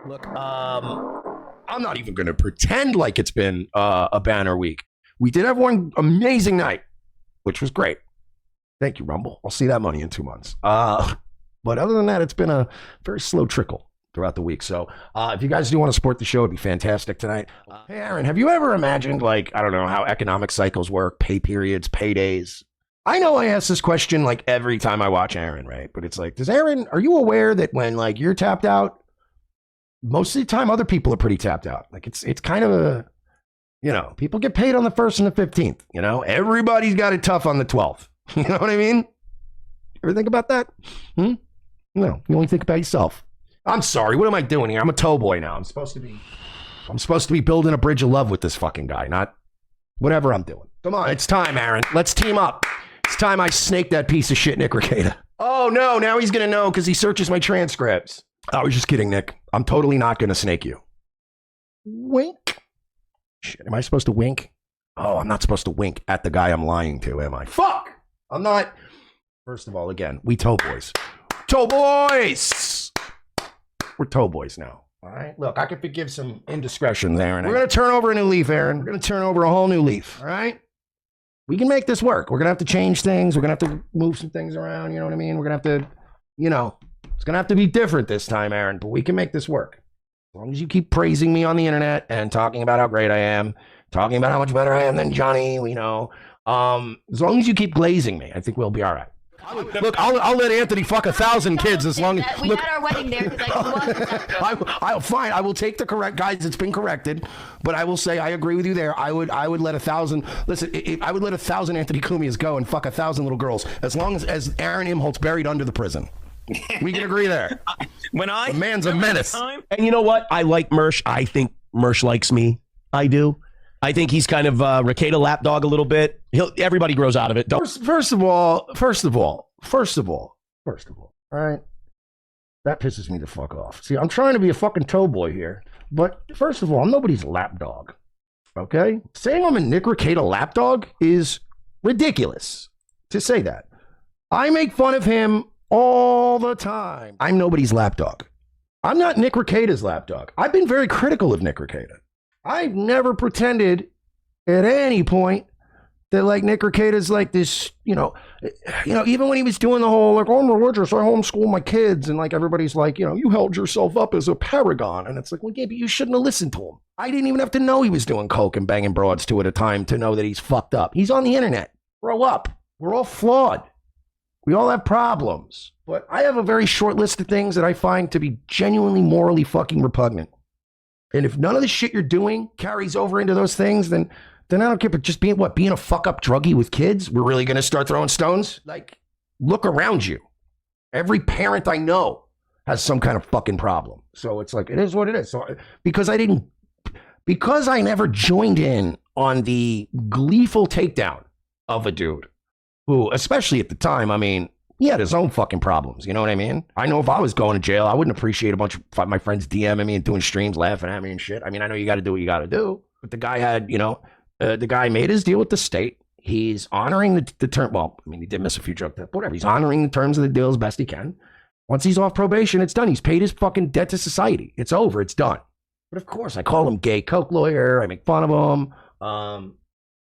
Look, I'm not even going to pretend like it's been a banner week. We did have one amazing night, which was great. Thank you, Rumble. I'll see that money in 2 months. But other than that, it's been a very slow trickle throughout the week. So if you guys do want to support the show, it'd be fantastic tonight. Hey, Aaron, have you ever imagined, like, I don't know, how economic cycles work, pay periods, paydays? I know I ask this question, like, every time I watch Aaron, right? But it's like, are you aware that when, like, you're tapped out, most of the time other people are pretty tapped out? Like, it's kind of a, you know, people get paid on the 1st and the 15th, you know? Everybody's got it tough on the 12th. You know what I mean? Ever think about that? No, you only think about yourself. I'm sorry, what am I doing here? I'm a TOEBOY now. I'm supposed to be building a bridge of love with this fucking guy, not whatever I'm doing. Come on, it's time, Aaron. Let's team up. It's time I snake that piece of shit, Nick Rekieta. Oh no, now he's gonna know because he searches my transcripts. I was just kidding, Nick. I'm totally not gonna snake you. Wink. Shit, am I supposed to wink? Oh, I'm not supposed to wink at the guy I'm lying to, am I? Fuck! I'm not. First of all, again, we TOEBOYs. TOEBOYs! We're TOEBOYs now. All right? Look, I can forgive some indiscretions, Aaron. We're going to turn over a new leaf, Aaron. We're going to turn over a whole new leaf. All right? We can make this work. We're going to have to change things. We're going to have to move some things around. You know what I mean? We're going to have to, you know, it's going to have to be different this time, Aaron, but we can make this work. As long as you keep praising me on the internet and talking about how great I am, talking about how much better I am than Johnny, you know, as long as you keep glazing me, I think we'll be all right. Look, I'll let Anthony fuck 1,000 kids as long as we had our wedding there because fine. I will take the correct, guys. It's been corrected, but I will say I agree with you there. I would let 1,000. Listen, I would let 1,000 Anthony Cumias go and fuck 1,000 little girls as long as Aaron Imholt's buried under the prison. We can agree there. The man's a menace. And you know what? I like MERSH. I think MERSH likes me. I do. I think he's kind of Rekieta lapdog a little bit. Everybody grows out of it. First of all, all right? That pisses me the fuck off. See, I'm trying to be a fucking TOEBOY here, but first of all, I'm nobody's lapdog, okay? Saying I'm a Nick Rekieta lapdog is ridiculous to say that. I make fun of him all the time. I'm nobody's lapdog. I'm not Nick Rekieta's lapdog. I've been very critical of Nick Rekieta. I've never pretended at any point that, like, Nick Rekieta's like this, you know, even when he was doing the whole, like, I'm religious, I homeschool my kids, and, like, everybody's like, you know, you held yourself up as a paragon, and it's like, well, yeah, but you shouldn't have listened to him. I didn't even have to know he was doing coke and banging broads 2 at a time to know that he's fucked up. He's on the internet. Grow up. We're all flawed. We all have problems. But I have a very short list of things that I find to be genuinely morally fucking repugnant. And if none of the shit you're doing carries over into those things, then I don't care. But just being a fuck up druggie with kids, we're really going to start throwing stones? Like, look around you. Every parent I know has some kind of fucking problem. So it's like, it is what it is. So because I never joined in on the gleeful takedown of a dude who, especially at the time, I mean, he had his own fucking problems. You know what I mean? I know if I was going to jail, I wouldn't appreciate a bunch of my friends DMing me and doing streams, laughing at me and shit. I mean, I know you got to do what you got to do. But the guy had, you know, the guy made his deal with the state. He's honoring the term. Well, I mean, he did miss a few jokes, but whatever. He's honoring the terms of the deal as best he can. Once he's off probation, it's done. He's paid his fucking debt to society. It's over. It's done. But of course, I call him gay coke lawyer. I make fun of him.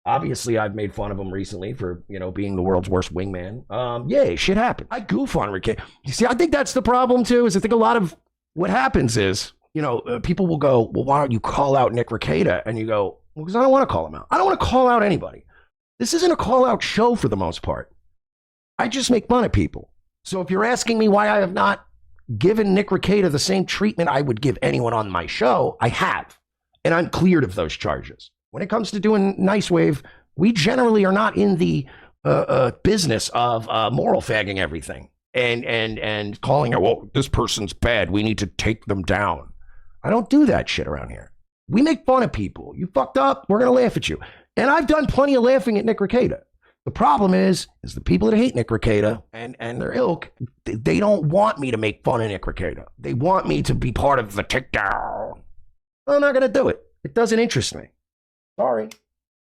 Obviously, I've made fun of him recently for, you know, being the world's worst wingman. Yeah, shit happened. I goof on Rick. You see, I think that's the problem, too, is I think a lot of what happens is, you know, people will go, well, why don't you call out Nick Rekieta? And you go, well, because I don't want to call him out. I don't want to call out anybody. This isn't a call-out show for the most part. I just make fun of people. So if you're asking me why I have not given Nick Rekieta the same treatment I would give anyone on my show, I have. And I'm cleared of those charges. When it comes to doing Nice Wave, we generally are not in the business of moral fagging everything and calling it, well, this person's bad, we need to take them down. I don't do that shit around here. We make fun of people. You fucked up, we're going to laugh at you. And I've done plenty of laughing at Nick Rekieta. The problem is the people that hate Nick Rekieta and their ilk, they don't want me to make fun of Nick Rekieta. They want me to be part of the takedown. I'm not going to do it. It doesn't interest me. Sorry.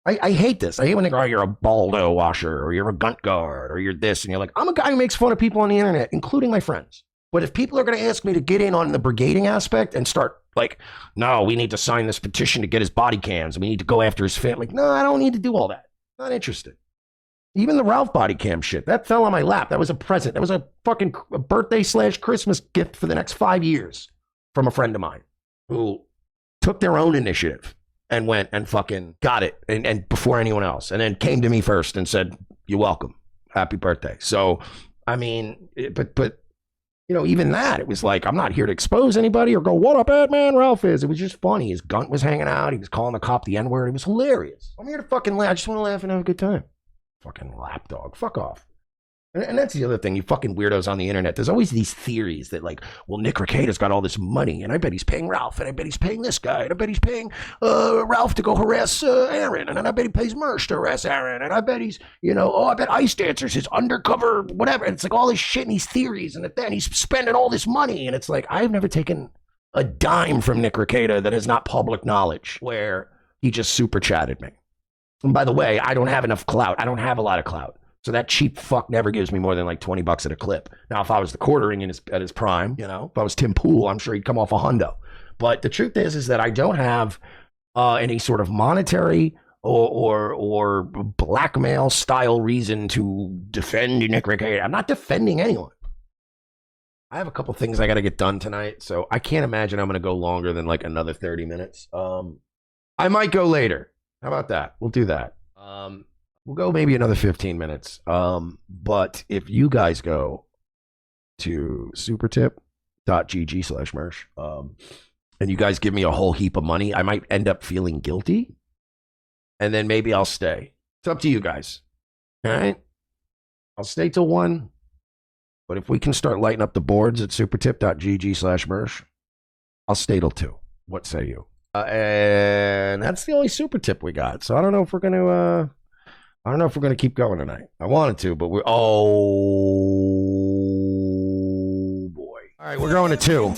I hate this. I hate when they go, oh, you're a baldo washer, or you're a gunt guard, or you're this, and you're like, I'm a guy who makes fun of people on the internet, including my friends. But if people are going to ask me to get in on the brigading aspect and start like, no, we need to sign this petition to get his body cams. We need to go after his family. No, I don't need to do all that. Not interested. Even the Ralph body cam shit, that fell on my lap. That was a present. That was a fucking birthday / Christmas gift for the next 5 years from a friend of mine who took their own initiative and went and fucking got it and before anyone else, and then came to me first and said, "You're welcome. Happy birthday." So, I mean, but you know, even that, it was like, I'm not here to expose anybody or go, what a bad man Ralph is. It was just funny. His gunt was hanging out. He was calling the cop the N-word. It was hilarious. I'm here to fucking laugh. I just want to laugh and have a good time. Fucking lapdog. Fuck off. And that's the other thing, you fucking weirdos on the internet. There's always these theories that like, well, Nick Rekieta's got all this money, and I bet he's paying Ralph, and I bet he's paying this guy, and I bet he's paying Ralph to go harass Aaron, and then I bet he pays MERSH to harass Aaron, and I bet he's, you know, I bet Ice Dancer's his undercover, whatever. And it's like all this shit and these theories, and then he's spending all this money, and it's like, I've never taken a dime from Nick Rekieta that is not public knowledge, where he just super chatted me. And by the way, I don't have enough clout. I don't have a lot of clout. So that cheap fuck never gives me more than like $20 at a clip. Now, if I was the quartering at his prime, you know, if I was Tim Pool, I'm sure he'd come off a hundo. But the truth is that I don't have any sort of monetary or blackmail style reason to defend Nick Rekieta. I'm not defending anyone. I have a couple things I got to get done tonight, so I can't imagine I'm going to go longer than like another 30 minutes. I might go later. How about that? We'll do that. We'll go maybe another 15 minutes. But if you guys go to supertip.gg/mersh, and you guys give me a whole heap of money, I might end up feeling guilty. And then maybe I'll stay. It's up to you guys. All right? I'll stay till 1. But if we can start lighting up the boards at supertip.gg/mersh, I'll stay till 2. What say you? And that's the only super tip we got. So I don't know if we're going to... I don't know if we're going to keep going tonight. I wanted to, but we're... Oh, boy. All right, we're going to 2.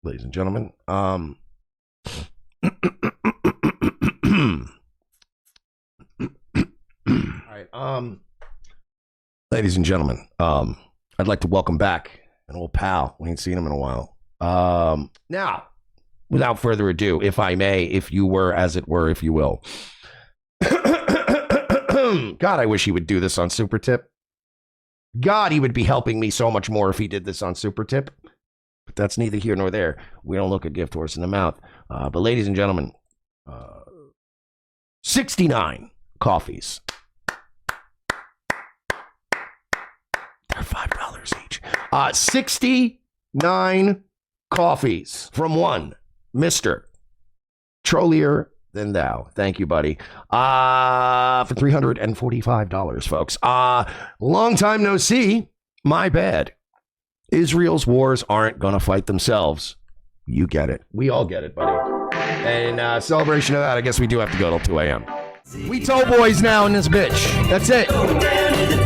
Ladies and gentlemen. All right. Ladies and gentlemen, I'd like to welcome back an old pal. We ain't seen him in a while. Now, without further ado, if I may, if you were, as it were, if you will... God, I wish he would do this on Super Tip. God, he would be helping me so much more if he did this on Super Tip. But that's neither here nor there. We don't look a gift horse in the mouth. But ladies and gentlemen, 69 coffees. They're $5 each. 69 coffees from one Mr. Trollier Than Thou. Thank you, buddy. For $345, folks. Long time no see. My bad. Israel's wars aren't going to fight themselves. You get it. We all get it, buddy. And celebration of that, I guess we do have to go till 2 a.m. We TOEBOYs now in this bitch. That's it.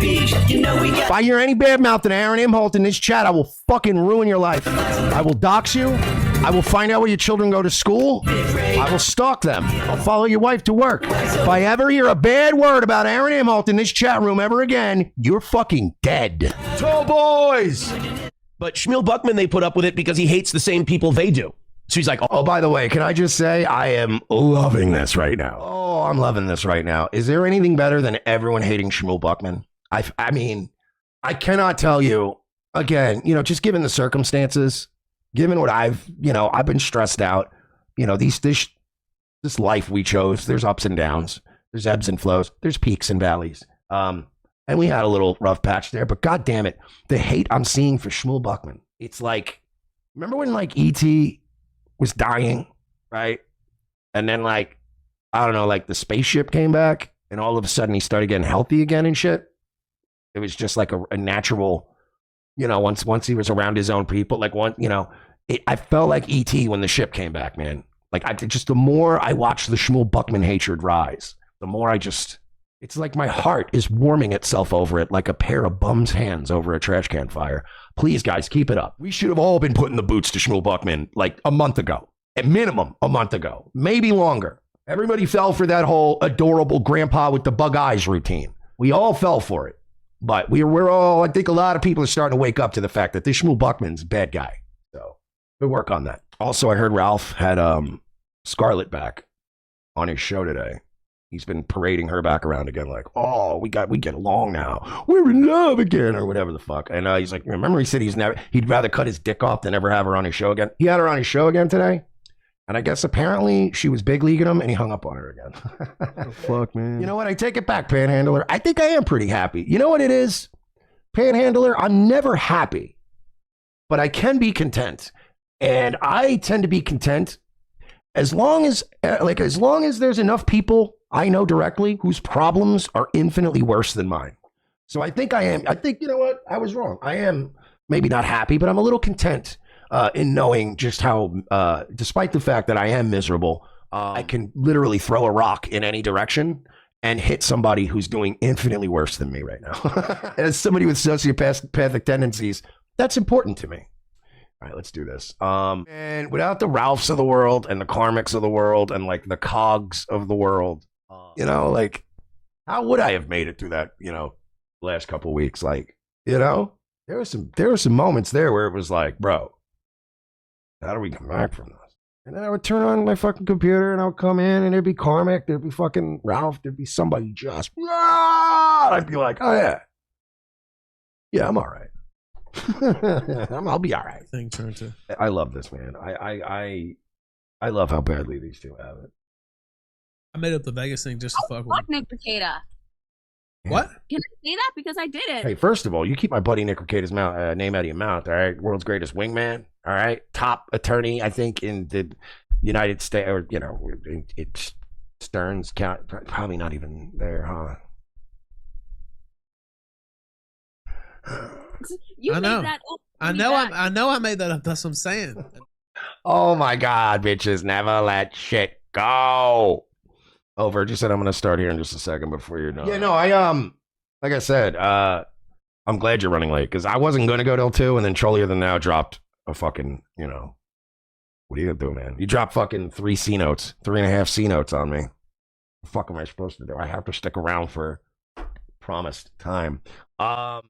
If I hear any bad mouthing Aaron Imholt in this chat, I will fucking ruin your life. I will dox you. I will find out where your children go to school. I will stalk them. I'll follow your wife to work. If I ever hear a bad word about Aaron Imholt in this chat room ever again, you're fucking dead. TOEBOYs! But Shmuel Buckman, they put up with it because he hates the same people they do. So he's like, oh, by the way, can I just say I am loving this right now. Oh, I'm loving this right now. Is there anything better than everyone hating Shmuel Buckman? I mean, I cannot tell you, again, you know, just given the circumstances, given what I've been stressed out, you know, this life we chose, there's ups and downs, there's ebbs and flows, there's peaks and valleys. And we had a little rough patch there, but God damn it, the hate I'm seeing for Shmuel Buckman. It's like, remember when like E.T. was dying, right? And then like, I don't know, like the spaceship came back and all of a sudden he started getting healthy again and shit. It was just like a natural, you know, once he was around his own people, like one, you know, I felt like E.T. when the ship came back, man. Like the more I watched the Shmuel Buckman hatred rise, the more it's like my heart is warming itself over it like a pair of bums' hands over a trash can fire. Please, guys, keep it up. We should have all been putting the boots to Shmuel Buckman like a month ago, at minimum a month ago, maybe longer. Everybody fell for that whole adorable grandpa with the bug eyes routine. We all fell for it. But we're all, I think a lot of people are starting to wake up to the fact that this Shmuel Buckman's a bad guy. So good work on that. Also, I heard Ralph had SCARLETT back on his show today. He's been parading her back around again, like, oh, we get along now. We're in love again, or whatever the fuck. And he's like, remember he said he'd rather cut his dick off than ever have her on his show again. He had her on his show again today. And I guess apparently she was big leaguing him and he hung up on her again. Oh, fuck, man. You know what? I take it back, Panhandler. I think I am pretty happy. You know what it is? Panhandler, I'm never happy, but I can be content. And I tend to be content as long as there's enough people I know directly whose problems are infinitely worse than mine. So I think I am. I think, you know what? I was wrong. I am maybe not happy, but I'm a little content in knowing just how, despite the fact that I am miserable, I can literally throw a rock in any direction and hit somebody who's doing infinitely worse than me right now. As somebody with sociopathic tendencies, that's important to me. All right, let's do this. And without the Ralphs of the world and the Karmics of the world and like the Cogs of the world, you know, like how would I have made it through that, you know, last couple of weeks? Like, you know, there were some moments there where it was like, bro, how do we come back from this? And then I would turn on my fucking computer and I would come in and there'd be Karmic, there'd be fucking Ralph, there'd be somebody just, I'd be like, oh yeah. Yeah, I'm all right. I'll be all right. Thing turned to. I love this, man. I love how badly these two have it. I made up the Vegas thing just to fuck with Fuck Nick Ricada. What? Can I say that? Because I did it. Hey, first of all, you keep my buddy Nick Ricada's name out of your mouth, all right? World's greatest wingman, all right? Top attorney, I think, in the United States, or, you know, it's Stearns County, probably not even there, huh? You I know. made that up. I know I made that up. That's what I'm saying. Oh my God, bitches, never let shit go. Over. Just said I'm gonna start here in just a second before you're done. Yeah, no, like I said, I'm glad you're running late because I wasn't gonna go till 2, and then Trollier Than Now dropped a fucking, you know, what are you gonna do, man? You dropped fucking 3 C notes, 3.5 C notes on me. What the fuck am I supposed to do? I have to stick around for promised time. Mersh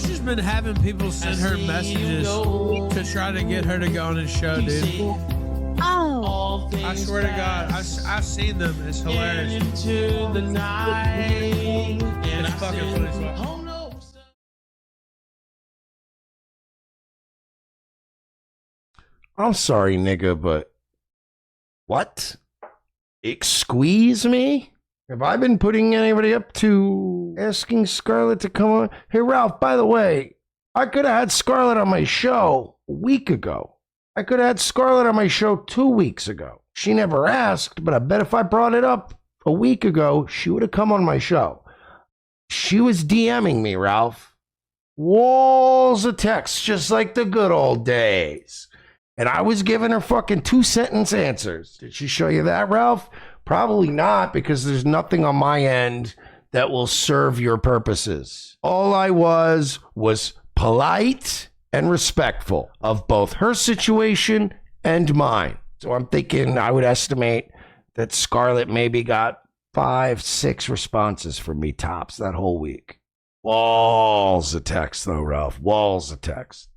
has been having people send her messages to try to get her to go on his show, dude. Oh. I swear to God, I've seen them. It's hilarious. It's fucking funny as well. I'm sorry, nigga, but what? Excuse me? Have I been putting anybody up to asking SCARLETT to come on? Hey, Ralph, by the way, I could have had SCARLETT on my show a week ago. I could have had SCARLETT on my show 2 weeks ago. She never asked, but I bet if I brought it up a week ago, she would have come on my show. She was DMing me, Ralph. Walls of text, just like the good old days. And I was giving her fucking 2-sentence answers. Did she show you that, Ralph? Probably not, because there's nothing on my end that will serve your purposes. All I was polite and respectful of both her situation and mine. So I'm thinking I would estimate that SCARLETT maybe got 5-6 responses from me tops that whole week. Walls of text, though, Ralph. Walls of text.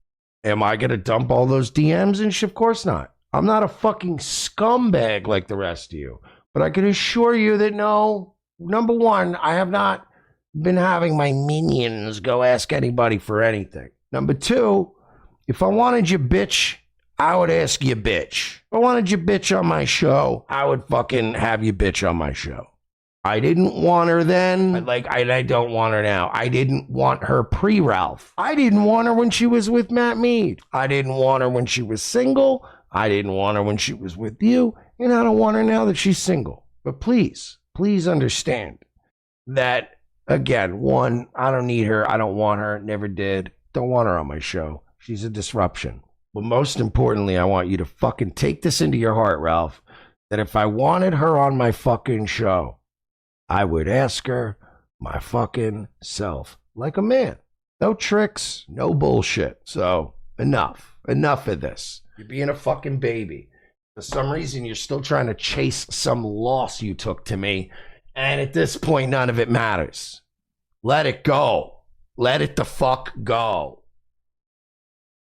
Am I going to dump all those DMs and shit? Of course not. I'm not a fucking scumbag like the rest of you. But I can assure you that no, number one, I have not been having my minions go ask anybody for anything. Number two, if I wanted you bitch, I would ask you bitch. If I wanted you bitch on my show, I would fucking have you bitch on my show. I didn't want her then. I don't want her now. I didn't want her pre-Ralph. I didn't want her when she was with Matt Mead. I didn't want her when she was single. I didn't want her when she was with you. And I don't want her now that she's single. But please understand that, again, one, I don't need her. I don't want her. Never did. Don't want her on my show. She's a disruption. But most importantly, I want you to fucking take this into your heart, Ralph, that if I wanted her on my fucking show, I would ask her my fucking self like a man. No tricks, no bullshit. So enough of this. You're being a fucking baby. For some reason, you're still trying to chase some loss you took to me. And at this point, none of it matters. Let it go. Let it the fuck go.